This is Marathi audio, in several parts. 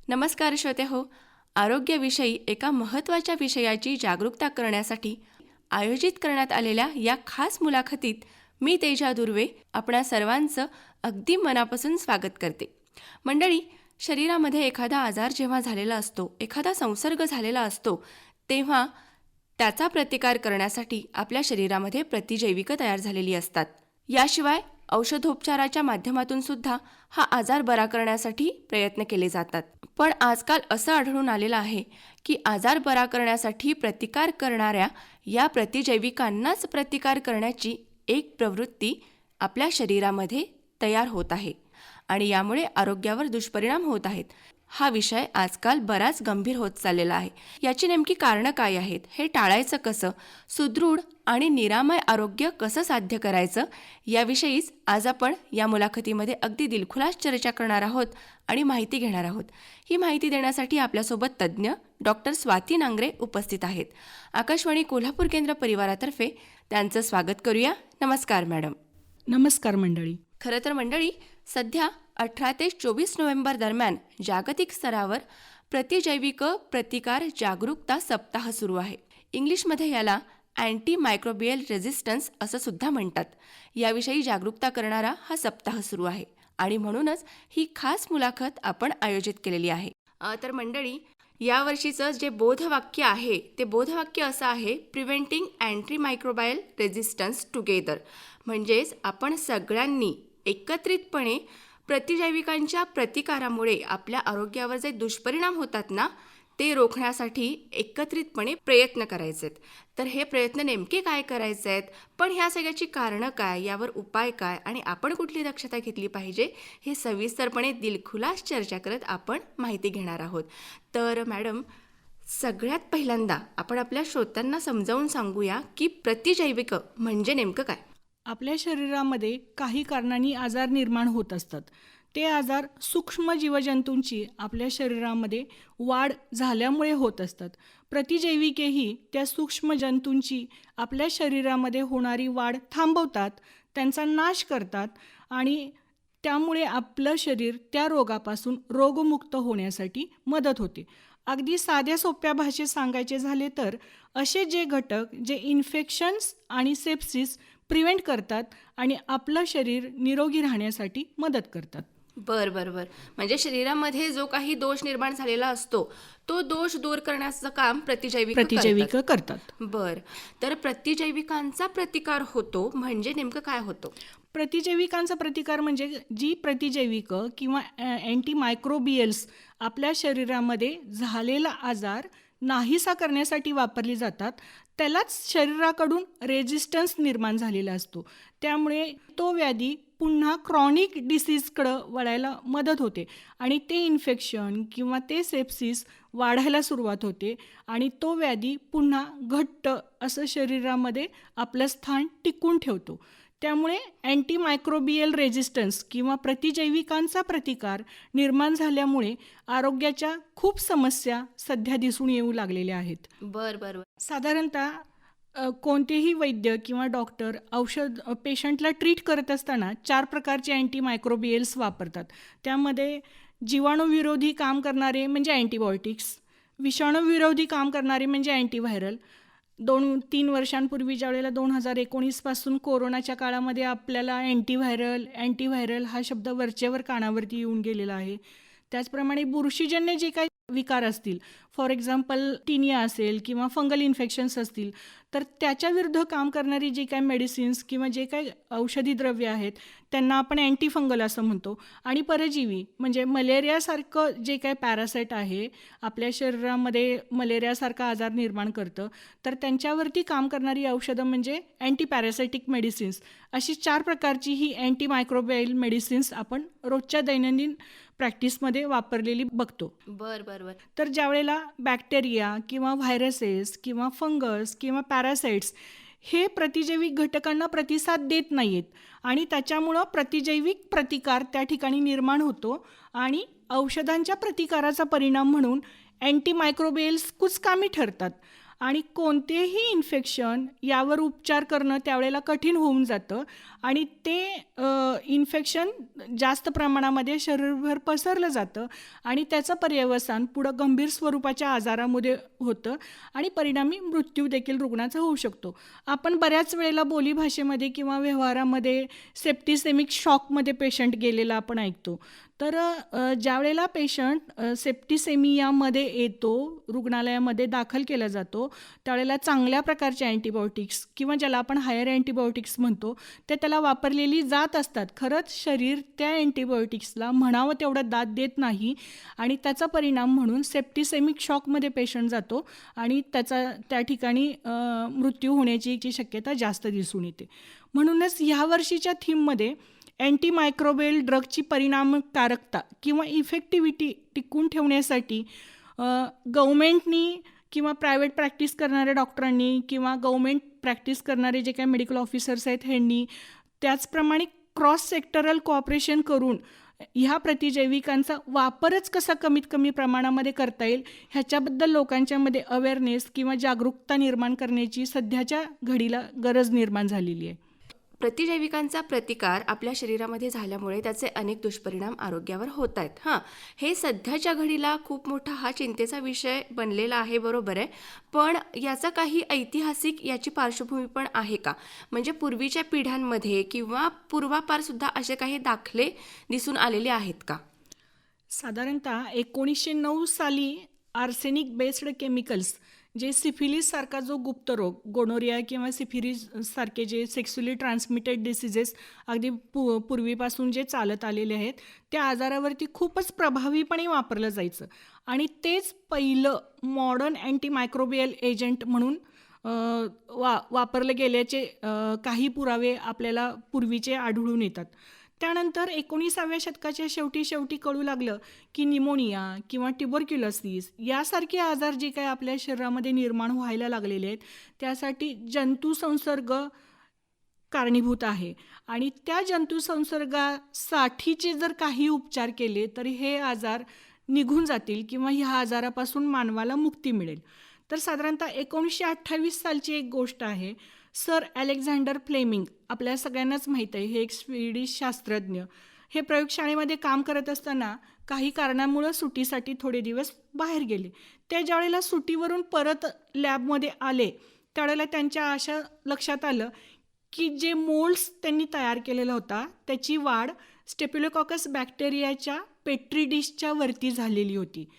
नमस्कार श्रोते हो. आरोग्याविषयी एका महत्त्वाच्या विषयाची जागरूकता करण्यासाठी आयोजित करण्यात आलेल्या या खास मुलाखतीत मी तेजा दुर्वे आपणा सर्वांचं अगदी मनापासून स्वागत करते. मंडळी, शरीरामध्ये एखादा आजार जेव्हा झालेला असतो, एखादा संसर्ग झालेला असतो, तेव्हा त्याचा प्रतिकार करण्यासाठी आपल्या शरीरामध्ये प्रतिजैविकं तयार झालेली असतात. याशिवाय औषधोपचाराच्या माध्यमातून सुद्धा हा आजार बरा करण्यासाठी प्रयत्न केले जातात. पण आजकाल असं आढळून आलेलं आहे की आजार बरा करण्यासाठी प्रतिकार करणाऱ्या या प्रतिजैविकांनाच प्रतिकार करण्याची एक प्रवृत्ती आपल्या शरीरामध्ये तयार होत आहे आणि यामुळे आरोग्यावर दुष्परिणाम होत आहेत. हा विषय आजकाल बराच गंभीर होत चाललेला आहे. याची नेमकी कारणं काय आहेत, हे टाळायचं कसं, सुदृढ आणि निरामय आरोग्य कसं साध्य करायचं, याविषयीच आज आपण या मुलाखतीमध्ये अगदी दिलखुलास चर्चा करणार आहोत आणि माहिती घेणार आहोत. ही माहिती देण्यासाठी आपल्यासोबत तज्ज्ञ डॉक्टर स्वाती नांगरे उपस्थित आहेत. आकाशवाणी कोल्हापूर केंद्र परिवारातर्फे त्यांचं स्वागत करूया. नमस्कार मॅडम. नमस्कार मंडळी. खरं तर मंडळी, सध्या 18 ते 24 नोव्हेंबर दरम्यान जागतिक स्तरावर प्रतिजैविक प्रतिकार जागरूकता सप्ताह सुरू आहे. इंग्लिशमध्ये याला अँटी मायक्रोबियल रेझिस्टन्स असं सुद्धा म्हणतात. याविषयी जागरूकता करणारा हा सप्ताह सुरू आहे आणि म्हणूनच ही खास मुलाखत आपण आयोजित केलेली आहे. तर मंडळी, यावर्षीचं जे बोधवाक्य आहे ते बोधवाक्य असं आहे, प्रिव्हेंटिंग अँटी मायक्रोबायल रेझिस्टन्स टुगेदर. म्हणजेच आपण सगळ्यांनी एकत्रितपणे प्रतिजैविकांच्या प्रतिकारामुळे आपल्या आरोग्यावर जे दुष्परिणाम होतात ना, ते रोखण्यासाठी एकत्रितपणे प्रयत्न करायचे आहेत. तर हे प्रयत्न नेमके काय करायचे आहेत, पण ह्या सगळ्याची कारणं काय, यावर उपाय काय आणि आपण कुठली दक्षता घेतली पाहिजे, हे सविस्तरपणे दिलखुलास चर्चा करत आपण माहिती घेणार आहोत. तर मॅडम, सगळ्यात पहिल्यांदा आपण आपल्या श्रोत्यांना समजावून सांगूया की प्रतिजैविक म्हणजे नेमकं काय. आपल्या शरीरामध्ये काही कारणांनी आजार निर्माण होत असतात. ते आजार सूक्ष्म जीवजंतूंची आपल्या शरीरामध्ये वाढ झाल्यामुळे होत असतात. प्रतिजैविकेही त्या सूक्ष्म जंतूंची आपल्या शरीरामध्ये होणारी वाढ थांबवतात, त्यांचा नाश करतात आणि त्यामुळे आपलं शरीर त्या रोगापासून रोगमुक्त होण्यासाठी मदत होते. अगदी साध्या सोप्या भाषेत सांगायचे झाले तर असे जे घटक जे इन्फेक्शन्स आणि सेप्सिस प्रिव्हेंट करतात आणि आपलं शरीर निरोगी राहण्यासाठी मदत करतात. बर. म्हणजे शरीरामध्ये जो काही दोष निर्माण झालेला असतो, तो दोष दूर करण्याचं काम प्रतिजैविक करतात. बर. तर प्रतिजैविकांचा प्रतिकार होतो म्हणजे नेमकं काय होतं? प्रतिजैविकांचा प्रतिकार म्हणजे जी प्रतिजैविक किंवा अँटी मायक्रोबियल्स आपल्या शरीरामध्ये झालेला आजार नाहीसा करण्यासाठी वापरली जातात, त्यालाच शरीराकडून रेजिस्टन्स निर्माण झालेला असतो. त्यामुळे तो व्याधी पुन्हा क्रॉनिक डिसीजकडं वळायला मदत होते आणि ते इन्फेक्शन किंवा ते सेप्सिस वाढायला सुरुवात होते आणि तो व्याधी पुन्हा घट्ट असं शरीरामध्ये आपलं स्थान टिकून ठेवतो. त्यामुळे अँटी मायक्रोबियल रेजिस्टन्स किंवा प्रतिजैविकांचा प्रतिकार निर्माण झाल्यामुळे आरोग्याच्या खूप समस्या सध्या दिसून येऊ लागलेल्या आहेत. बर. साधारणतः कोणतेही वैद्य किंवा डॉक्टर औषध पेशंटला ट्रीट करत असताना 4 प्रकारचे अँटी मायक्रोबियल्स वापरतात. त्यामध्ये जीवाणूविरोधी काम करणारे म्हणजे अँटीबायोटिक्स, विषाणूविरोधी काम करणारे म्हणजे अँटीव्हायरल. 2-3 वर्षांपूर्वी ज्यावेळेला 2019 पासून कोरोनाच्या काळामध्ये आपल्याला अँटीव्हायरल हा शब्द वरचेवर कानावरती येऊन गेलेला आहे. त्याचप्रमाणे बुरशीजन्य जे काही विकार असतील, फॉर एक्झाम्पल टिनिया असेल किंवा फंगल इन्फेक्शन्स असतील, तर त्याच्याविरुद्ध काम करणारी जे काही मेडिसिन्स किंवा जे काही औषधी द्रव्य आहेत त्यांना आपण अँटीफंगल असं म्हणतो. आणि परजीवी म्हणजे मलेरियासारखं जे काही पॅरासाईट आहे, आपल्या शरीरामध्ये मलेरियासारखा आजार निर्माण करतं, तर त्यांच्यावरती काम करणारी औषधं म्हणजे अँटीपॅरासायटिक मेडिसिन्स. अशी 4 प्रकारची ही अँटी मायक्रोबायल मेडिसिन्स आपण रोजच्या दैनंदिन प्रॅक्टिसमध्ये वापरलेली बघतो. बर. तर ज्यावेळेला बॅक्टेरिया किंवा व्हायरसेस किंवा फंगस किंवा पॅरासाइट्स हे प्रतिजैविक घटकांना प्रतिसाद देत नाहीत आणि त्याच्यामुळं प्रतिजैविक प्रतिकार त्या ठिकाणी निर्माण होतो आणि औषधांच्या प्रतिकाराचा परिणाम म्हणून अँटी मायक्रोबियल्स कुचकामी ठरतात आणि कोणतेही इन्फेक्शन यावर उपचार करणं त्यावेळेला कठीण होऊन जातं आणि ते इन्फेक्शन जास्त प्रमाणामध्ये शरीरभर पसरलं जातं आणि त्याचं पर्यवसान पुढं गंभीर स्वरूपाच्या आजारामध्ये होतं आणि परिणामी मृत्यू देखील रुग्णाचा होऊ शकतो. आपण बऱ्याच वेळेला बोलीभाषेमध्ये किंवा व्यवहारामध्ये सेप्टिसेमिक शॉकमध्ये पेशंट गेलेला आपण ऐकतो. तर ज्यावेळेला पेशंट सेप्टिसेमियामध्ये येतो, रुग्णालयामध्ये दाखल केला जातो, त्यावेळेला चांगल्या प्रकारचे अँटीबायोटिक्स किंवा ज्याला आपण हायर अँटीबायोटिक्स म्हणतो ते त्याला वापरलेली जात असतात. खरंच शरीर त्या अँटीबायोटिक्सला म्हणावं तेवढं दाद देत नाही आणि त्याचा परिणाम म्हणून सेप्टिसेमिक शॉकमध्ये पेशंट जातो आणि त्याचा त्या ठिकाणी मृत्यू होण्याची शक्यता जास्त दिसून येते. म्हणूनच ह्या वर्षीच्या थीममध्ये अँटीमायक्रोबियल ड्रगची परिणामकारकता किंवा इफेक्टिव्हिटी टिकून ठेवण्यासाठी गव्हर्मेंटनी किंवा प्रायव्हेट प्रॅक्टिस करणाऱ्या डॉक्टरांनी किंवा गव्हर्मेंट प्रॅक्टिस करणारे जे काही मेडिकल ऑफिसर्स आहेत ह्यांनी त्याचप्रमाणे क्रॉस सेक्टरल कोऑपरेशन करून ह्या प्रतिजैविकांचा वापरच कसा कमीत कमी प्रमाणामध्ये करता येईल ह्याच्याबद्दल लोकांच्यामध्ये अवेअरनेस किंवा जागरूकता निर्माण करण्याची सध्याच्या घडीला गरज निर्माण झालेली आहे. प्रतिजैविकांचा प्रतिकार आपल्या शरीरामध्ये झाल्यामुळे त्याचे अनेक दुष्परिणाम आरोग्यावर होत आहेत. हे सध्याच्या घडीला खूप मोठा हा चिंतेचा विषय बनलेला आहे, बरोबर आहे. पण याचा काही ऐतिहासिक याची पार्श्वभूमी पण आहे का? म्हणजे पूर्वीच्या पिढ्यांमध्ये किंवा पूर्वापारसुद्धा असे काही दाखले दिसून आलेले आहेत का? साधारणतः 1909 साली आर्सेनिक बेस्ड केमिकल्स जे सिफिलीससारखा जो गुप्तरोग, गोनोरिया किंवा सिफिलीस सारखे जे सेक्स्युअली ट्रान्समिटेड डिसिजेस अगदी पूर्वीपासून जे चालत आलेले आहेत त्या आजारावरती खूपच प्रभावीपणे वापरलं जायचं आणि तेच पहिलं मॉडर्न अँटीमायक्रोबियल एजंट म्हणून वापरलं गेल्याचे काही पुरावे आपल्याला पूर्वीचे आढळून येतात. त्यानंतर 19व्या शतकाच्या शेवटी कळू लागलं की निमोनिया किंवा ट्युबरक्युलोसिस यासारखे आजार जे काही आपल्या शरीरामध्ये निर्माण व्हायला लागलेले आहेत त्यासाठी जंतुसंसर्ग कारणीभूत आहे आणि त्या जंतुसंसर्गासाठीचे जर काही उपचार केले तर हे आजार निघून जातील किंवा ह्या आजारापासून मानवाला मुक्ती मिळेल. तर साधारणतः 1928 सालची एक गोष्ट आहे. सर अलेक्झांडर फ्लेमिंग आपल्या सगळ्यांनाच माहीत आहे, हे एक स्वीडिश शास्त्रज्ञ. हे प्रयोगशाळेमध्ये काम करत असताना काही कारणामुळं सुट्टीसाठी थोडे दिवस बाहेर गेले. ते ज्यावेळेला सुट्टीवरून परत लॅबमध्ये आले त्यावेळेला त्यांच्या अशा लक्षात आलं की जे मोल्ड्स त्यांनी तयार केलेला होता त्याची वाढ स्टेफिलोकॉकस बॅक्टेरियाच्या पेट्री डिशच्या वरती झालेली होती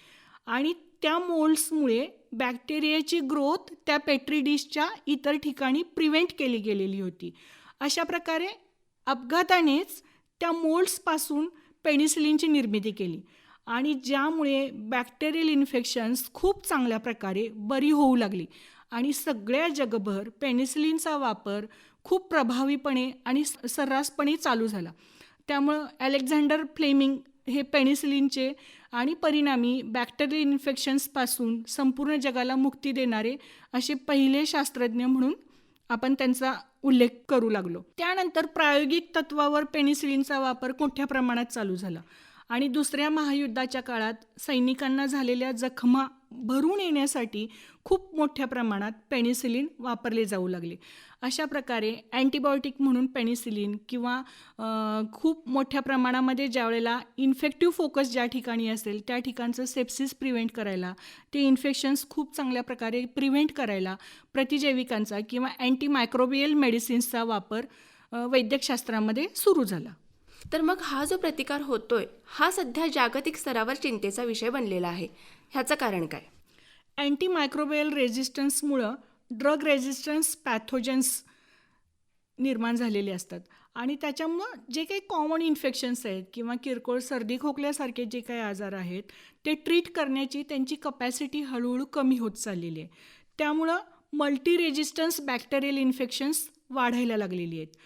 आणि त्या मोल्ड्समुळे बॅक्टेरियाची ग्रोथ त्या पेट्री डिशच्या इतर ठिकाणी प्रिव्हेंट केली गेलेली होती. अशा प्रकारे अपघातानेच त्या मोल्ड्सपासून पेनिसिलिनची निर्मिती केली आणि ज्यामुळे बॅक्टेरियल इन्फेक्शन्स खूप चांगल्या प्रकारे बरी होऊ लागली आणि सगळ्या जगभर पेनिसिलिनचा वापर खूप प्रभावीपणे आणि सर्रासपणे चालू झाला. त्यामुळं अलेक्झांडर फ्लेमिंग हे पेनिसिलिनचे आणि परिणामी बॅक्टेरियल इन्फेक्शन्सपासून संपूर्ण जगाला मुक्ती देणारे असे पहिले शास्त्रज्ञ म्हणून आपण त्यांचा उल्लेख करू लागलो. त्यानंतर प्रायोगिक तत्वावर पेनिसिलिनचा वापर मोठ्या प्रमाणात चालू झाला आणि दुसऱ्या महायुद्धाच्या काळात सैनिकांना झालेल्या जखमा भरून येण्यासाठी खूप मोठ्या प्रमाणात पेनिसिलिन वापरले जाऊ लागले. अशा प्रकारे अँटीबायोटिक म्हणून पेनिसिलिन किंवा खूप मोठ्या प्रमाणामध्ये ज्यावेळेला इन्फेक्टिव्ह फोकस ज्या ठिकाणी असेल त्या ठिकाणचं सेप्सिस प्रिव्हेंट करायला, ते इन्फेक्शन्स खूप चांगल्या प्रकारे प्रिव्हेंट करायला प्रतिजैविकांचा किंवा अँटीमायक्रोबियल मेडिसिन्सचा वापर वैद्यकशास्त्रामध्ये सुरू झाला. तर मग हा जो प्रतिकार होतोय हा सध्या जागतिक स्तरावर चिंतेचा विषय बनलेला आहे. ह्याचं कारण काय? अँटीमायक्रोबियल रेझिस्टन्समुळं ड्रग रेझिस्टन्स पॅथोजन्स निर्माण झालेले असतात आणि त्याच्यामुळं जे काही कॉमन इन्फेक्शन्स आहेत किंवा किरकोळ सर्दी खोकल्यासारखे जे काही आजार आहेत ते ट्रीट करण्याची त्यांची कपॅसिटी हळूहळू कमी होत चाललेली आहे. त्यामुळं मल्टी रेझिस्टन्स बॅक्टेरियल इन्फेक्शन्स वाढायला लागलेली आहेत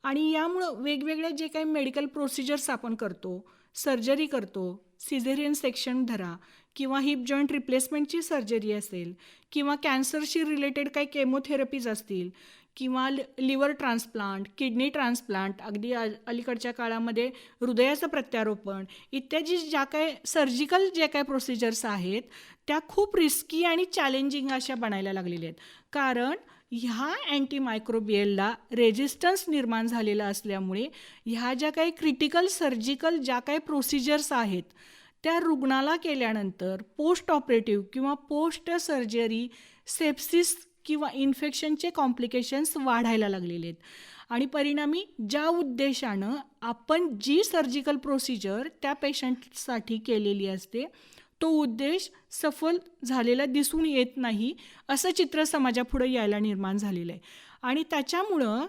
आणि यामुळं वेगवेगळे जे काही मेडिकल प्रोसिजर्स आपण करतो, सर्जरी करतो, सिझेरियन सेक्शन धरा किंवा हिप जॉईंट रिप्लेसमेंटची सर्जरी असेल किंवा कॅन्सरशी रिलेटेड काही केमोथेरपीज असतील किंवा लिव्हर ट्रान्सप्लांट, किडनी ट्रान्सप्लांट, अगदी अलीकडच्या काळामध्ये हृदयाचं प्रत्यारोपण इत्यादी ज्या काय सर्जिकल जे काय प्रोसिजर्स आहेत त्या खूप रिस्की आणि चॅलेंजिंग अशा बनायला लागलेल्या आहेत. कारण ह्या अँटीमायक्रोबियलला रेजिस्टन्स निर्माण झालेला असल्यामुळे ह्या ज्या काही क्रिटिकल सर्जिकल ज्या काही प्रोसिजर्स आहेत त्या रुग्णाला केल्यानंतर पोस्ट ऑपरेटिव्ह किंवा पोस्ट सर्जरी सेप्सिस किंवा इन्फेक्शनचे कॉम्प्लिकेशन्स वाढायला लागलेले आहेत. आणि परिणामी ज्या उद्देशानं आपण जी सर्जिकल प्रोसिजर त्या पेशंटसाठी केलेली असते तो उद्देश सफल झालेला दिसून येत नाही, असं चित्र समाजापुढे यायला निर्माण झालेलं आहे. आणि त्याच्यामुळं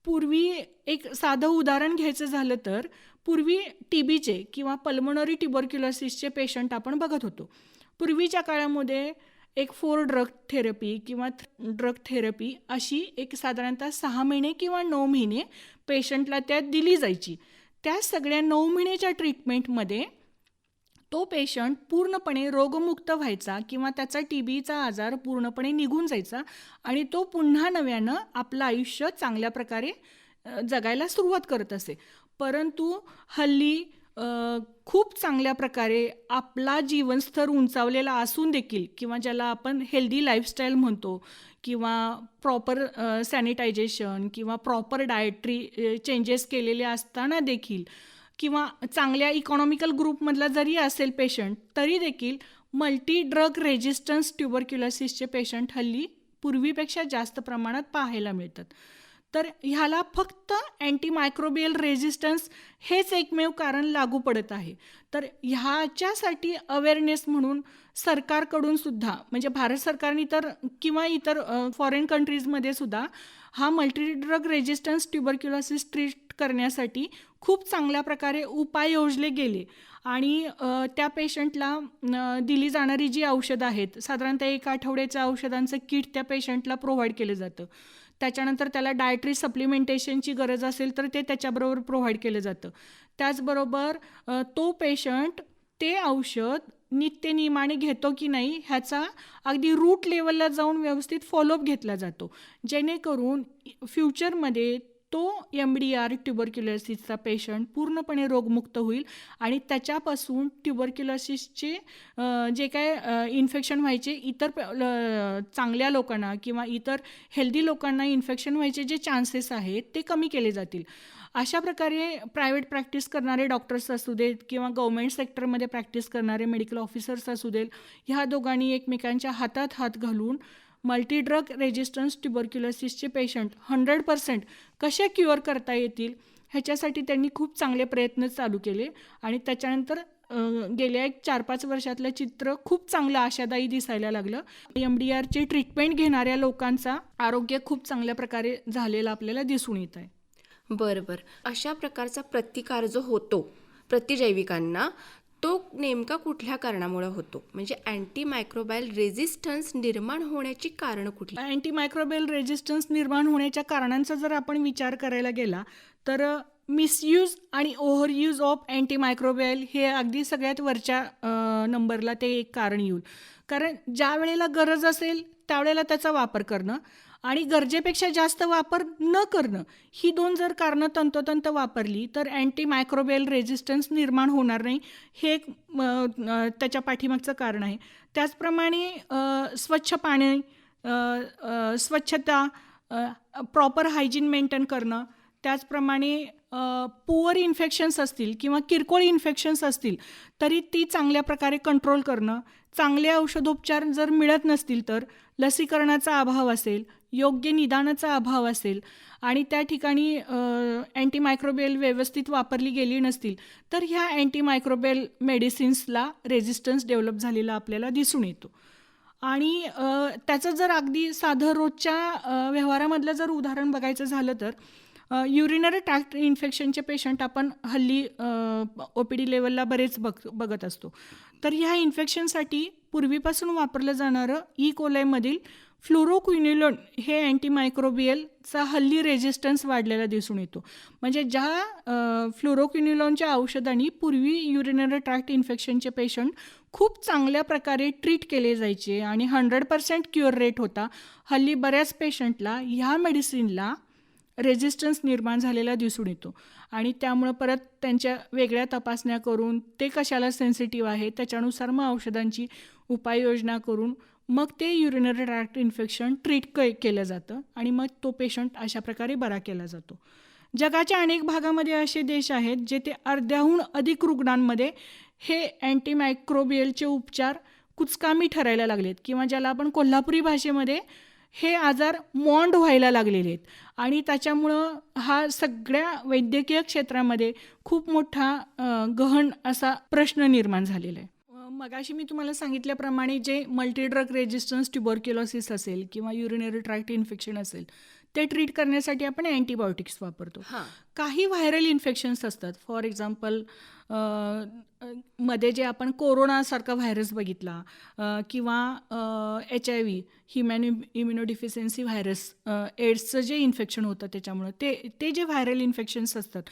पूर्वी एक साधं उदाहरण घ्यायचं झालं तर पूर्वी TBचे किंवा पल्मोनरी ट्युबरक्युलोसिसचे पेशंट आपण बघत होतो. पूर्वीच्या काळामध्ये एक 4 ड्रग थेरपी किंवा ड्रग थेरपी अशी एक साधारणतः 6 महिने किंवा 9 महिने पेशंटला त्यात दिली जायची. त्या सगळ्या 9 महिन्याच्या ट्रीटमेंटमध्ये तो पेशंट पूर्णपणे रोगमुक्त व्हायचा किंवा त्याचा TBचा आजार पूर्णपणे निघून जायचा आणि तो पुन्हा नव्यानं आपलं आयुष्य चांगल्या प्रकारे जगायला सुरुवात करत असे. परंतु हल्ली खूप चांगल्या प्रकारे आपला जीवनस्तर उंचावलेला असून देखील किंवा ज्याला आपण हेल्दी लाईफस्टाईल म्हणतो किंवा प्रॉपर सॅनिटायझेशन किंवा प्रॉपर डाएटरी चेंजेस केलेले असताना देखील किंवा चांगल्या इकॉनॉमिकल ग्रुपमधला जरी असेल पेशंट तरी देखील मल्टी ड्रग रेजिस्टन्स ट्युबरक्युलोसिसचे पेशंट हल्ली पूर्वीपेक्षा जास्त प्रमाणात पाहायला मिळतात. तर ह्याला फक्त अँटीमायक्रोबियल रेजिस्टन्स हेच एकमेव कारण लागू पडत आहे. तर ह्याच्यासाठी अवेअरनेस म्हणून सरकारकडून सुद्धा म्हणजे भारत सरकारने तर किंवा इतर फॉरेन कंट्रीजमध्ये सुद्धा हा multi drug resistance tuberculosis treat करण्यासाठी खूप चांगल्या प्रकारे उपाय योजले गेले आणि त्या पेशंटला दिली जाणारी जी औषधं आहेत साधारणतः 1 आठवड्याच्या औषधांचं किट त्या पेशंटला प्रोव्हाइड केलं जातं. त्याच्यानंतर त्याला डायटरी सप्लिमेंटेशनची गरज असेल तर ते त्याच्याबरोबर प्रोव्हाइड केलं जातं. त्याचबरोबर तो पेशंट ते औषध नित्यनियमाने घेतो की नाही ह्याचा अगदी रूट लेवलला जाऊन व्यवस्थित फॉलोअप घेतला जातो, जेणेकरून फ्युचरमध्ये तो MDR ट्युबरक्युलोसिसचा पेशंट पूर्णपणे रोगमुक्त होईल आणि त्याच्यापासून ट्युबरक्युलोसिसचे जे काय इन्फेक्शन व्हायचे इतर चांगल्या लोकांना किंवा इतर हेल्दी लोकांना इन्फेक्शन व्हायचे जे चान्सेस आहेत ते कमी केले जातील. अशा प्रकारे प्रायव्हेट प्रॅक्टिस करणारे डॉक्टर्स असू देत किंवा गव्हर्मेंट सेक्टरमध्ये प्रॅक्टिस करणारे मेडिकल ऑफिसर्स असू देत, ह्या दोघांनी एकमेकांच्या हातात हात घालून मल्टी ड्रग रेजिस्टन्स ट्युबरक्युलोसिसचे पेशंट 100% कसे क्युअर करता येतील ह्याच्यासाठी त्यांनी खूप चांगले प्रयत्न चालू केले आणि त्याच्यानंतर गेल्या 4-5 वर्षातलं चित्र खूप चांगलं आशादायी दिसायला लागलं. MDRची ट्रीटमेंट घेणाऱ्या लोकांचा आरोग्य खूप चांगल्या प्रकारे झालेलं आपल्याला दिसून येत आहे. बरं. अशा प्रकारचा प्रतिकार जो होतो प्रतिजैविकांना तो नेमका कुठल्या कारणामुळे होतो? म्हणजे अँटीमायक्रोबायल रेजिस्टन्स निर्माण होण्याची कारणं कुठली? अँटीमायक्रोबियल रेजिस्टन्स निर्माण होण्याच्या कारणांचा जर आपण विचार करायला गेला तर मिसयूज आणि ओव्हरयूज ऑफ अँटीमायक्रोबियल हे अगदी सगळ्यात वरच्या नंबरला ते एक कारण येईल. कारण ज्या वेळेला गरज असेल त्यावेळेला त्याचा वापर करणं आणि गरजेपेक्षा जास्त वापर न करणं ही 2 जर कारणं तंतोतंत वापरली तर अँटीमायक्रोबियल रेजिस्टन्स निर्माण होणार नाही, हे एक त्याच्या पाठीमागचं कारण आहे. त्याचप्रमाणे स्वच्छ पाणी, स्वच्छता, प्रॉपर हायजीन मेंटेन करणं, त्याचप्रमाणे पुअर इन्फेक्शन्स असतील किंवा किरकोळ इन्फेक्शन्स असतील तरी ती चांगल्या प्रकारे कंट्रोल करणं, चांगले औषधोपचार जर मिळत नसतील तर लसीकरणाचा अभाव असेल, योग्य निदानाचा अभाव असेल आणि त्या ठिकाणी अँटीमायक्रोबियल व्यवस्थित वापरली गेली नसतील तर ह्या अँटीमायक्रोबियल मेडिसिन्सला रेजिस्टन्स डेव्हलप झालेला आपल्याला दिसून येतो. आणि त्याचं जर अगदी साधं रोजच्या व्यवहारामधलं जर उदाहरण बघायचं झालं तर युरिनरी ट्रॅक्ट इन्फेक्शनचे पेशंट आपण हल्ली OPD लेवलला बरेच बघत असतो. तर ह्या इन्फेक्शनसाठी पूर्वीपासून वापरलं जाणारं E. कोलायमधील फ्लोरोक्विनोलोन हे अँटीमायक्रोबियलचा हल्ली रेजिस्टन्स वाढलेला दिसून येतो. म्हणजे ज्या फ्लोरोक्विनोलोनच्या औषधांनी पूर्वी युरिनरी ट्रॅक्ट इन्फेक्शनचे पेशंट खूप चांगल्या प्रकारे ट्रीट केले जायचे आणि 100% क्युअर रेट होता, हल्ली बऱ्याच पेशंटला ह्या मेडिसिनला रेजिस्टन्स निर्माण झालेला दिसून येतो आणि त्यामुळं परत त्यांच्या वेगळ्या तपासण्या करून ते कशाला सेन्सिटिव्ह आहे त्याच्यानुसार मग औषधांची उपाययोजना करून मग ते युरिनरी ट्रॅक्ट इन्फेक्शन ट्रीट केलं जातं आणि मग तो पेशंट अशा प्रकारे बरा केला जातो. जगाच्या अनेक भागामध्ये असे देश आहेत जेथे अर्ध्याहून अधिक रुग्णांमध्ये हे अँटीमायक्रोबियलचे उपचार कुचकामी ठरायला लागलेत किंवा ज्याला आपण कोल्हापुरी भाषेमध्ये हे आजार मॉन्ड व्हायला लागलेले आहेत आणि त्याच्यामुळं हा सगळ्या वैद्यकीय क्षेत्रामध्ये खूप मोठा गहन असा प्रश्न निर्माण झालेला आहे. मगाशी मी तुम्हाला सांगितल्याप्रमाणे जे मल्टीड्रग रेजिस्टन्स ट्युबरक्युलोसिस असेल किंवा युरिनरी ट्रॅक्ट इन्फेक्शन असेल ते ट्रीट करण्यासाठी आपण अँटीबायोटिक्स वापरतो. काही व्हायरल इन्फेक्शन्स असतात. फॉर एक्झाम्पल मध्ये जे आपण कोरोनासारखा व्हायरस बघितला किंवा HIV ह्युमॅन इम्युनोडिफिशियन्सी व्हायरस एड्सचं जे इन्फेक्शन होतं त्याच्यामुळं ते जे व्हायरल इन्फेक्शन्स असतात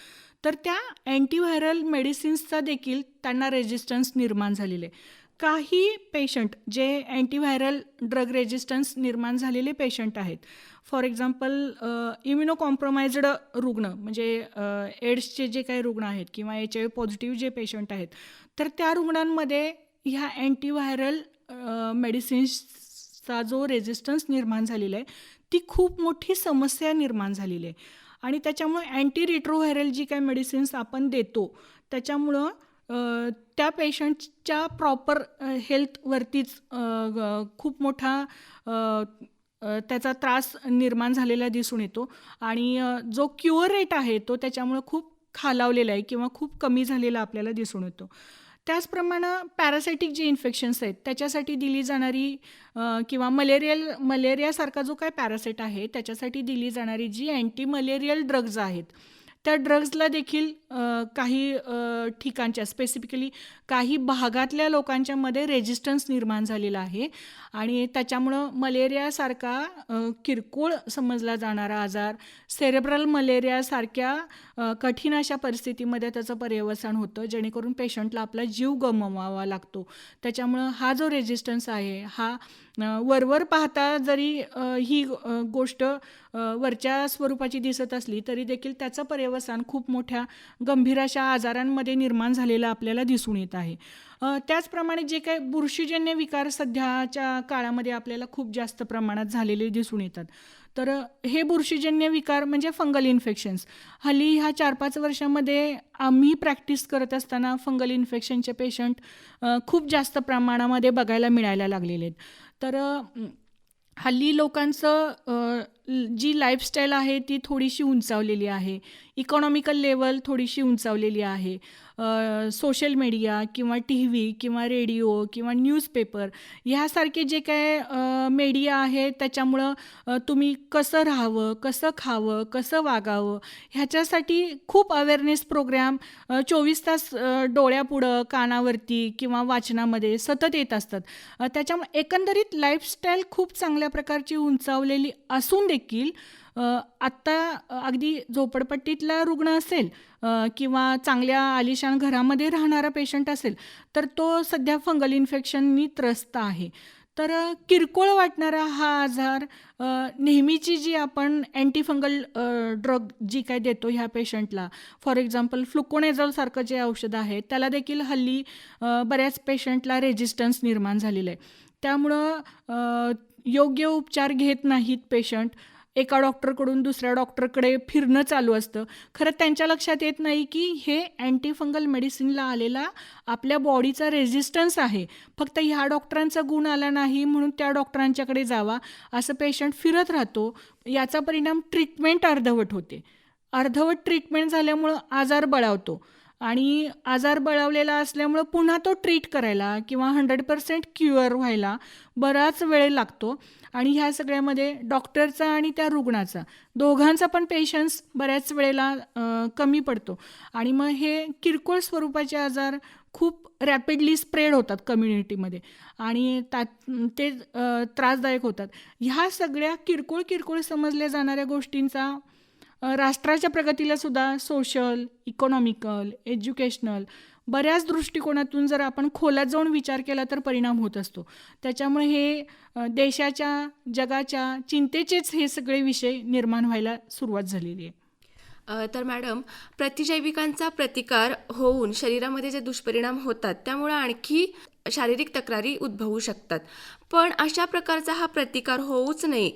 तर त्या अँटीव्हायरल मेडिसिन्सचा देखील त्यांना रेजिस्टन्स निर्माण झालेले. काही पेशंट जे अँटीव्हायरल ड्रग रेजिस्टन्स निर्माण झालेले पेशंट आहेत, फॉर एक्झाम्पल इम्युनो कॉम्प्रोमाइज्ड रुग्ण म्हणजे एड्सचे जे काही रुग्ण आहेत किंवा HIV पॉझिटिव्ह जे पेशंट आहेत तर त्या रुग्णांमध्ये ह्या अँटीव्हायरल मेडिसिन्सचा जो रेजिस्टन्स निर्माण झालेला आहे ती खूप मोठी समस्या निर्माण झालेली आहे आणि त्याच्यामुळं अँटी रिट्रोव्हायरल जी काही मेडिसिन्स आपण देतो त्याच्यामुळं त्या पेशंटच्या प्रॉपर हेल्थवरतीच खूप मोठा त्याचा त्रास निर्माण झालेला दिसून येतो आणि जो क्युअर रेट आहे तो त्याच्यामुळं खूप खालावलेला आहे किंवा खूप कमी झालेला आपल्याला दिसून येतो. त्याचप्रमाणे पॅरासायटिक जे इन्फेक्शन्स आहेत त्याच्यासाठी दिली जाणारी किंवा मलेरियासारखा जो काय पॅरासाईट आहे त्याच्यासाठी दिली जाणारी जी अँटी मलेरियल ड्रग्ज आहेत त्या ड्रग्जला देखील काही ठिकाणच्या स्पेसिफिकली काही भागातल्या लोकांच्यामध्ये रेजिस्टन्स निर्माण झालेला आहे आणि त्याच्यामुळं मलेरियासारखा किरकोळ समजला जाणारा आजार सेरेब्रल मलेरियासारख्या कठीण अशा परिस्थितीमध्ये त्याचं पर्यवसान होतं जेणेकरून पेशंटला आपला जीव गमवावा लागतो. त्याच्यामुळं हा जो रेजिस्टन्स आहे हा वरवर पाहता जरी ही गोष्ट वरच्या स्वरूपाची दिसत असली तरी देखील त्याचं पर्यवसान खूप मोठ्या गंभीर अशा आजारांमध्ये निर्माण झालेलं आपल्याला दिसून येत आहे. त्याचप्रमाणे जे काही बुरशीजन्य विकार सध्याच्या काळामध्ये आपल्याला खूप जास्त प्रमाणात झालेले दिसून येतात तर हे बुरशीजन्य विकार म्हणजे फंगल इन्फेक्शन्स. हल्ली ह्या 4-5 वर्षामध्ये आम्ही प्रॅक्टिस करत असताना फंगल इन्फेक्शनचे पेशंट खूप जास्त प्रमाणामध्ये बघायला मिळायला लागलेले आहेत. तर हल्ली लोकांचं जी लाईफस्टाईल आहे ती थोडीशी उंचावलेली आहे, इकॉनॉमिकल लेवल थोडीशी उंचावलेली आहे. सोशल मीडिया किंवा TV किंवा रेडिओ किंवा न्यूजपेपर ह्यासारखे जे काय मीडिया आहे त्याच्यामुळं तुम्ही कसं राहावं, कसं खावं, कसं वागावं ह्याच्यासाठी खूप अवेअरनेस प्रोग्राम 24 तास डोळ्यापुढं कानावरती किंवा वाचनामध्ये सतत येत असतात. त्याच्यामुळे एकंदरीत लाईफस्टाईल खूप चांगल्या प्रकारची उंचावलेली असून देखील आत्ता अगदी झोपडपट्टीतला रुग्ण असेल किंवा चांगल्या आलिशान घरामध्ये राहणारा पेशंट असेल तर तो सध्या फंगल इन्फेक्शननी त्रस्त आहे. तर किरकोळ वाटणारा हा आजार नेहमीची जी आपण अँटीफंगल ड्रग जी काय देतो ह्या पेशंटला, फॉर एक्झाम्पल फ्लुकोनेझॉलसारखं जे औषध आहे त्याला देखील हल्ली बऱ्याच पेशंटला रेजिस्टन्स निर्माण झालेलं आहे. त्यामुळं योग्य उपचार घेत नाहीत पेशंट, एका डॉक्टरकडून दुसऱ्या डॉक्टरकडे फिरणं चालू असतं. खरं त्यांच्या लक्षात येत नाही की हे अँटीफंगल मेडिसिनला आलेला आपल्या बॉडीचा रेजिस्टन्स आहे, फक्त ह्या डॉक्टरांचा गुण आला नाही म्हणून त्या डॉक्टरांच्याकडे जावा असं पेशंट फिरत राहतो. याचा परिणाम ट्रीटमेंट अर्धवट होते. अर्धवट ट्रीटमेंट झाल्यामुळं आजार बळावतो आणि आजार बळावलेला असल्यामुळं पुन्हा तो ट्रीट करायला किंवा 100% क्युअर व्हायला बराच वेळ लागतो आणि ह्या सगळ्यामध्ये डॉक्टरचा आणि त्या रुग्णाचा दोघांचा पण पेशन्स बऱ्याच वेळेला कमी पडतो आणि मग हे किरकोळ स्वरूपाचे आजार खूप रॅपिडली स्प्रेड होतात कम्युनिटीमध्ये आणि ते त्रासदायक होतात. ह्या सगळ्या किरकोळ समजल्या जाणाऱ्या गोष्टींचा राष्ट्राच्या प्रगतीला सुद्धा सोशल, इकॉनॉमिकल, एज्युकेशनल बऱ्याच दृष्टिकोनातून जर आपण खोलात जाऊन विचार केला तर परिणाम होत असतो. त्याच्यामुळे हे देशाच्या, जगाच्या चिंतेचेच हे सगळे विषय निर्माण व्हायला सुरुवात झालेली आहे. तर मॅडम, प्रतिजैविकांचा प्रतिकार होऊन शरीरामध्ये जे दुष्परिणाम होतात त्यामुळे आणखी शारीरिक तक्रारी उद्भवू शकतात. पण अशा प्रकारचा हा प्रतिकार होऊच नये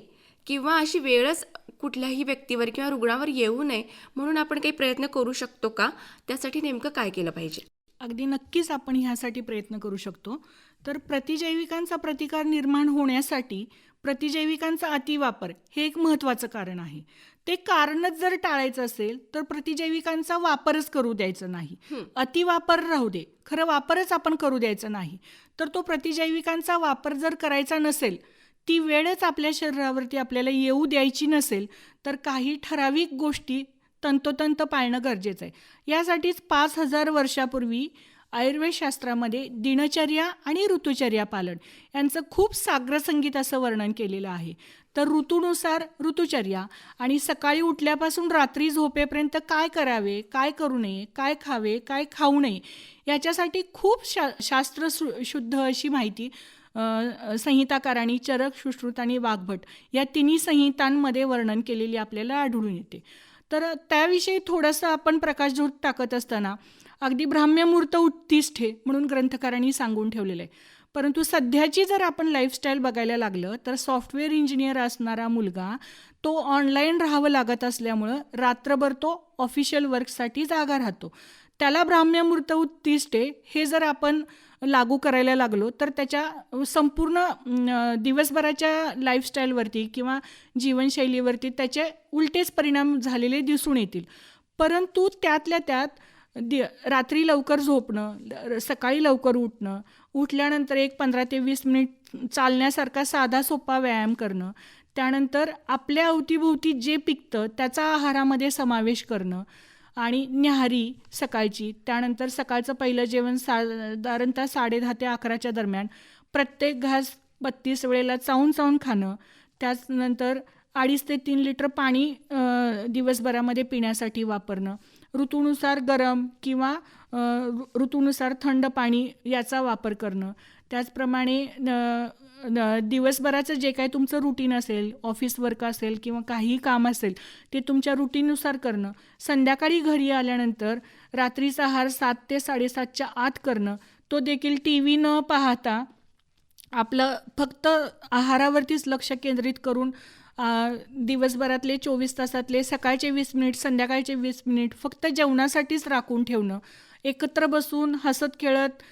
किंवा अशी वेळच कुठल्याही व्यक्तीवर किंवा रुग्णावर येऊ नये म्हणून आपण काही प्रयत्न करू शकतो का? त्यासाठी नेमकं काय केलं पाहिजे? अगदी नक्कीच आपण ह्यासाठी प्रयत्न करू शकतो. तर प्रतिजैविकांचा प्रतिकार निर्माण होण्यासाठी प्रतिजैविकांचा अतिवापर हे एक महत्त्वाचं कारण आहे. ते कारणच जर टाळायचं असेल तर प्रतिजैविकांचा वापरच करू द्यायचा नाही. अतिवापर राहू दे, खरं वापरच आपण करू द्यायचा नाही. तर तो प्रतिजैविकांचा वापर जर करायचा नसेल, ती वेळच आपल्या शरीरावरती आपल्याला येऊ द्यायची नसेल, तर काही ठराविक गोष्टी तंतोतंत पाळणं गरजेचं आहे. यासाठीच 5,000 वर्षापूर्वी आयुर्वेदशास्त्रामध्ये दिनचर्या आणि ऋतुचर्या पालन यांचं खूप साग्रसंगीत असं वर्णन केलेलं आहे. तर ऋतूनुसार ऋतुचर्या आणि सकाळी उठल्यापासून रात्री झोपेपर्यंत काय करावे, काय करू नये, काय खावे, काय खाऊ नये, याच्यासाठी खूप शास्त्र शुद्ध अशी माहिती संहिताकारांनी चरक, सुश्रुत आणि वाग्भट या तिन्ही संहितांमध्ये वर्णन केलेली आपल्याला आढळून येते. तर त्याविषयी थोडंसं आपण प्रकाशझोत टाकत असताना अगदी ब्राह्म्यमुहूर्त उत्तिष्ठे म्हणून ग्रंथकारांनी सांगून ठेवलेलं आहे. परंतु सध्याची जर आपण लाईफस्टाईल बघायला लागलं तर सॉफ्टवेअर इंजिनियर असणारा मुलगा तो ऑनलाईन राहावं लागत असल्यामुळं रात्रभर तो ऑफिशियल वर्कसाठी जागा राहतो. त्याला ब्राह्म्यमुहूर्त उत्तिष्ठे हे जर आपण लागू करायला लागलो तर त्याच्या संपूर्ण दिवसभराच्या लाईफस्टाईलवरती किंवा जीवनशैलीवरती त्याचे उलटेच परिणाम झालेले दिसून येतील. परंतु त्यातल्या त्यात रात्री लवकर झोपणं, सकाळी लवकर उठणं, उठल्यानंतर एक 15 ते 20 मिनिट चालण्यासारखा साधा सोपा व्यायाम करणं, त्यानंतर आपल्या अवतीभोवती जे पिकतं त्याचा आहारामध्ये समावेश करणं आणि न्याहारी सकाळची, त्यानंतर सकाळचं पहिलं जेवण साधारणतः 10:30 ते 11च्या दरम्यान प्रत्येक घास 32 वेळेला चावून चावून खाणं, त्याचनंतर 2.5 ते 3 लिटर पाणी दिवसभरामध्ये पिण्यासाठी वापरणं, ऋतूनुसार गरम किंवा ऋतूनुसार थंड पाणी याचा वापर करणं, त्याचप्रमाणे दिवसभराचं जे काही तुमचं रुटीन असेल, ऑफिस वर्क असेल किंवा काहीही काम असेल ते तुमच्या रुटीननुसार करणं, संध्याकाळी घरी आल्यानंतर रात्रीचा आहार 7 ते 7:30च्या आत करणं, तो देखील टी व्ही न पाहता आपलं फक्त आहारावरतीच लक्ष केंद्रित करून दिवसभरातले 24 तासातले सकाळचे 20 मिनिट, संध्याकाळचे 20 मिनिट फक्त जेवणासाठीच राखून ठेवणं, एकत्र बसून हसत खेळत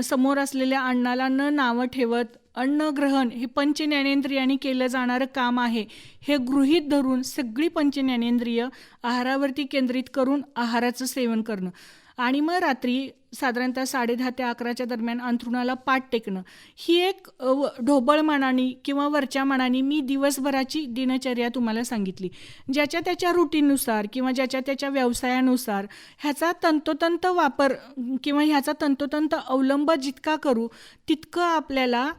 समोर असलेल्या अन्नाला न नावं ठेवत अन्नग्रहण हे पंचज्ञानेंद्रियांनी केलं जाणारं काम आहे हे गृहीत धरून सगळी पंचज्ञानेंद्रिय आहारावरती केंद्रित करून आहाराचं सेवन करणं आणि मग रात्री साधारणतः 10:30 ते 11च्या दरम्यान अंथरुणाला पाठ टेकणं, ही एक ढोबळ मानाने किंवा वरच्या मानाने मी दिवसभराची दिनचर्या तुम्हाला सांगितली. ज्याच्या त्याच्या रुटीननुसार किंवा ज्याच्या त्याच्या व्यवसायानुसार ह्याचा तंतोतंत वापर किंवा ह्याचा तंतोतंत अवलंब जितका करू तितकं आपल्याला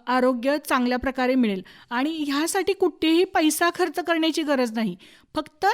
आरोग्य चांगल्या प्रकारे मिळेल. आणि ह्यासाठी कुठेही पैसा खर्च करण्याची गरज नाही, फक्त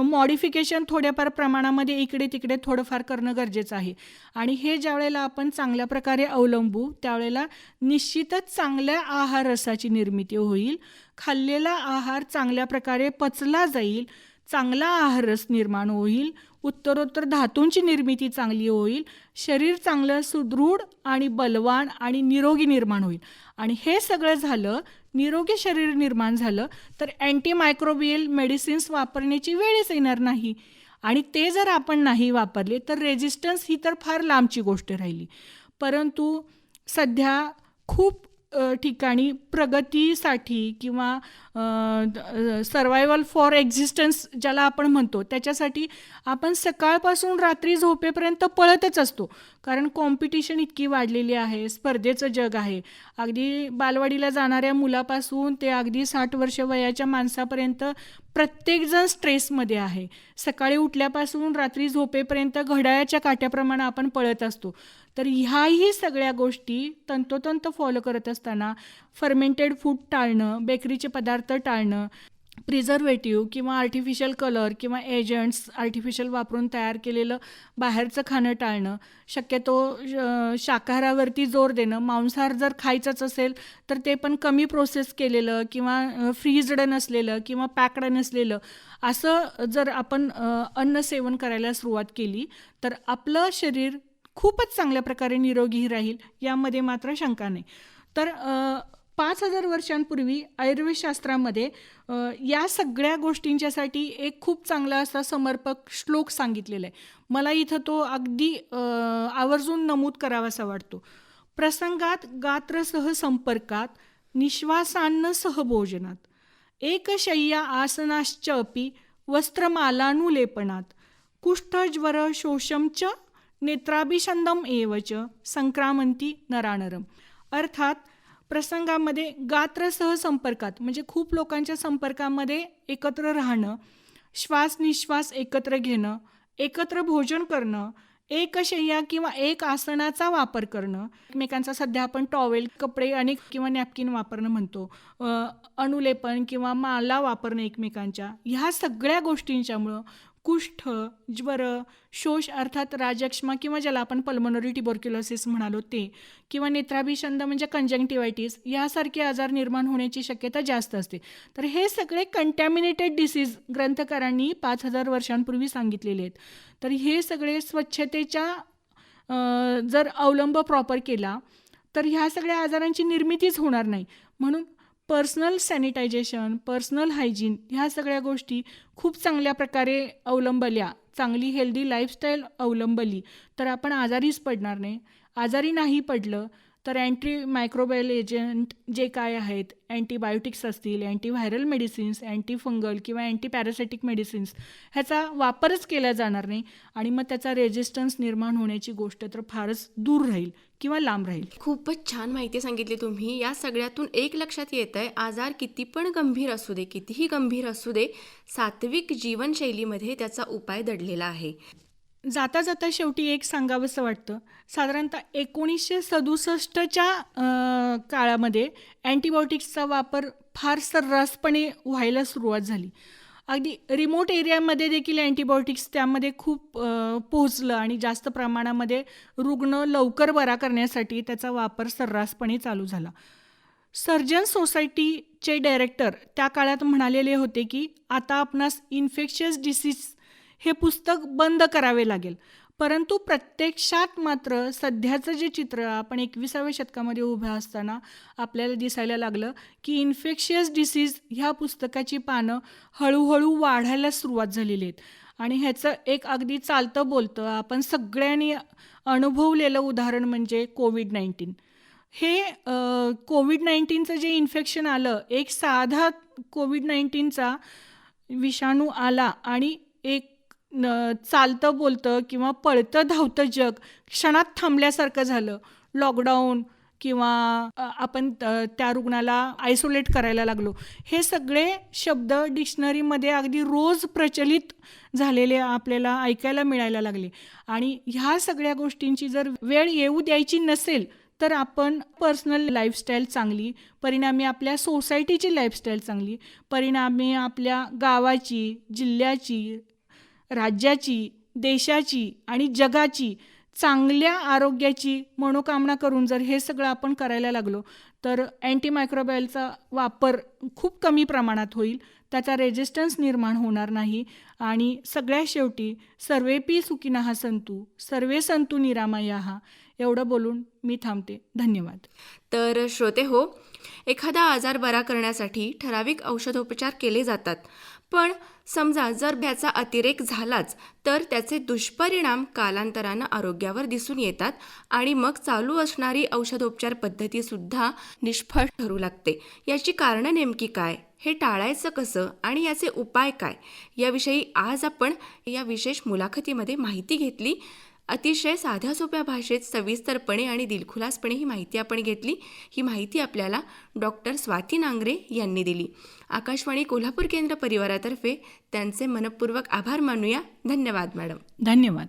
मॉडिफिकेशन थोड्याफार प्रमाणामध्ये इकडे तिकडे थोडंफार करणं गरजेचं आहे. आणि हे ज्या वेळेला आपण चांगल्या प्रकारे अवलंबू त्यावेळेला निश्चितच चांगल्या आहार रसाची निर्मिती होईल, खाल्लेला आहार चांगल्या प्रकारे पचला जाईल, चांगला आहार रस निर्माण होईल, उत्तरोत्तर धातूंची निर्मिती चांगली होईल, शरीर चांगलं सुदृढ आणि बलवान आणि निरोगी निर्माण होईल. आणि हे सगळं झालं, निरोगी शरीर निर्माण झालं तर अँटीमायक्रोबियल मेडिसिन्स वापरण्याची वेळच येणार नाही. आणि ते जर आपण नाही वापरले तर रेजिस्टन्स ही तर फार लांबची गोष्ट राहिली. परंतु सध्या खूप ठिकाणी प्रगतीसाठी किंवा सर्वायवल फॉर एक्झिस्टन्स ज्याला आपण म्हणतो त्याच्यासाठी आपण सकाळपासून रात्री झोपेपर्यंत पळतच असतो, कारण कॉम्पिटिशन इतकी वाढलेली आहे, स्पर्धेचं जग आहे. अगदी बालवाडीला जाणाऱ्या मुलापासून ते अगदी 60 वर्ष वयाच्या माणसापर्यंत प्रत्येकजण स्ट्रेसमध्ये आहे. सकाळी उठल्यापासून रात्री झोपेपर्यंत घड्याळाच्या काट्याप्रमाणे आपण पळत असतो. तर ह्याही सगळ्या गोष्टी तंतोतंत फॉलो करत असताना फर्मेंटेड फूड टाळणं, बेकरीचे पदार्थ टाळणं, प्रिझर्वेटिव्ह किंवा आर्टिफिशियल कलर किंवा एजंट्स आर्टिफिशियल वापरून तयार केलेलं बाहेरचं खाणं टाळणं, शक्यतो शाकाहारावरती जोर देणं. मांसाहार जर खायचंच असेल तर ते पण कमी प्रोसेस केलेलं किंवा फ्रीज्ड नसलेलं किंवा पॅक्ड नसलेलं असं जर आपण अन्न सेवन करायला सुरुवात केली तर आपलं शरीर खूपच चांगल्या प्रकारे निरोगी राहील, यामध्ये मात्र शंका नाही. तर 5,000 वर्षांपूर्वी आयुर्वेदशास्त्रामध्ये या सगळ्या गोष्टींच्यासाठी एक खूप चांगला असा समर्पक श्लोक सांगितलेला आहे. मला इथं तो अगदी आवर्जून नमूद करावासा वाटतो. प्रसंगात गात्रसह संपर्कात निश्वासान्न सहभोजनात एकशय्या आसनाश्च अपि वस्त्रमालानुलेपनात कुष्ठज्वर शोषम च नेत्राभिषंदम एव च संक्रामंती नरानरम. अर्थात प्रसंगामध्ये गात्रसह संपर्कात म्हणजे खूप लोकांच्या संपर्कामध्ये एकत्र राहणं, श्वास निश्वास एकत्र घेणं, एकत्र भोजन करणं, एक शय्या किंवा एक आसनाचा वापर करणं, एकमेकांचा सध्या आपण टॉवेल, कपडे आणि किंवा नॅपकिन वापरणं म्हणतो, अनुलेपन किंवा माला वापरणं एकमेकांच्या, ह्या सगळ्या गोष्टींच्यामुळं कुष्ठ, ज्वर, शोष अर्थात राजक्षमा किंवा ज्याला आपण पल्मोनरी ट्युबरक्युलोसिस म्हणालो ते, किंवा नेत्राभिषंद म्हणजे कंजंक्टिव्हायटिस, यासारखे आजार निर्माण होण्याची शक्यता जास्त असते. तर हे सगळे कंटॅमिनेटेड डिसीज ग्रंथकारांनी 5,000 वर्षांपूर्वी सांगितलेले आहेत. तर हे सगळे स्वच्छतेच्या जर अवलंब प्रॉपर केला तर ह्या सगळ्या आजारांची निर्मितीच होणार नाही. म्हणून पर्सनल सॅनिटायझेशन, पर्सनल हायजीन ह्या सगळ्या गोष्टी खूप चांगल्या प्रकारे अवलंबल्या, चांगली हेल्दी लाईफस्टाईल अवलंबली तर आपण आजारीच पडणार नाही. आजारी नाही पडलं तर अँटी मायक्रोबायल एजंट जे काय आहेत, अँटीबायोटिक्स असतील, अँटीव्हायरल मेडिसिन्स, अँटीफंगल किंवा अँटी पॅरासिटिक मेडिसिन्स ह्याचा वापरच केला जाणार नाही आणि मग त्याचा रेजिस्टन्स निर्माण होण्याची गोष्ट तर फारच दूर राहील किंवा लांब राहील. खूपच छान माहिती सांगितली तुम्ही. या सगळ्यातून एक लक्षात येत आहे, आजार किती पण गंभीर असू दे, कितीही गंभीर असू दे, सात्विक जीवनशैलीमध्ये त्याचा उपाय दडलेला आहे. जाता जाता शेवटी एक सांगावंसं वाटतं. साधारणतः 1967च्या काळामध्ये अँटीबायोटिक्सचा वापर फार सर्रासपणे व्हायला सुरुवात झाली. अगदी रिमोट एरियामध्ये देखील अँटीबायोटिक्स त्यामध्ये खूप पोहोचलं आणि जास्त प्रमाणामध्ये रुग्ण लवकर बरा करण्यासाठी त्याचा वापर सर्रासपणे चालू झाला. सर्जन सोसायटीचे डायरेक्टर त्या काळात म्हणालेले होते की आता आपणास इन्फेक्शियस डिसीज हे पुस्तक बंद करावे लागेल. परंतु प्रत्यक्षात मात्र सध्याचं जे चित्र आपण 21व्या शतकामध्ये उभं असताना आपल्याला दिसायला लागलं की इन्फेक्शियस डिसीज ह्या पुस्तकाची पानं हळूहळू वाढायला सुरुवात झालेली आहेत. आणि ह्याचं एक अगदी चालतं बोलतं आपण सगळ्यांनी अनुभवलेलं उदाहरण म्हणजे कोविड-19. हे कोविड-19चं जे इन्फेक्शन आलं, एक साधा कोविड-19चा विषाणू आला आणि एक चालतं बोलतं किंवा पळतं धावतं जग क्षणात थांबल्यासारखं झालं. लॉकडाऊन किंवा आपण त्या रुग्णाला आयसोलेट करायला लागलो, हे सगळे शब्द डिक्शनरीमध्ये अगदी रोज प्रचलित झालेले आपल्याला ऐकायला मिळायला लागले. आणि ह्या सगळ्या गोष्टींची जर वेळ येऊ द्यायची नसेल तर आपण पर्सनल लाईफस्टाईल चांगली, परिणामी आपल्या सोसायटीची लाईफस्टाईल चांगली, परिणामी आपल्या गावाची, जिल्ह्याची, राज्याची, देशाची आणि जगाची चांगल्या आरोग्याची मनोकामना करून जर हे सगळं आपण करायला लागलो तर अँटीमायक्रोबायलचा वापर खूप कमी प्रमाणात होईल, त्याचा रेजिस्टन्स निर्माण होणार नाही आणि सगळ्यात शेवटी सर्वेपी सुखिनः सन्तु सर्वे सन्तु निरामयाः एवढं बोलून मी थांबते. धन्यवाद. तर श्रोते हो, एखादा आजार बरा करण्यासाठी ठराविक औषधोपचार केले जातात, पण समजा जर त्याचा अतिरेक झालाच तर त्याचे दुष्परिणाम कालांतरानं आरोग्यावर दिसून येतात आणि मग चालू असणारी औषधोपचार पद्धतीसुद्धा निष्फळ ठरू लागते. याची कारणं नेमकी काय, हे टाळायचं कसं आणि याचे उपाय काय, याविषयी आज आपण या विशेष मुलाखतीमध्ये माहिती घेतली. अतिशय साध्या सोप्या भाषेत सविस्तरपणे आणि दिलखुलासपणे ही माहिती आपण घेतली. ही माहिती आपल्याला डॉक्टर स्वाती नांगरे यांनी दिली. आकाशवाणी कोल्हापूर केंद्र परिवारातर्फे त्यांचे मनपूर्वक आभार मानूया. धन्यवाद मॅडम. धन्यवाद.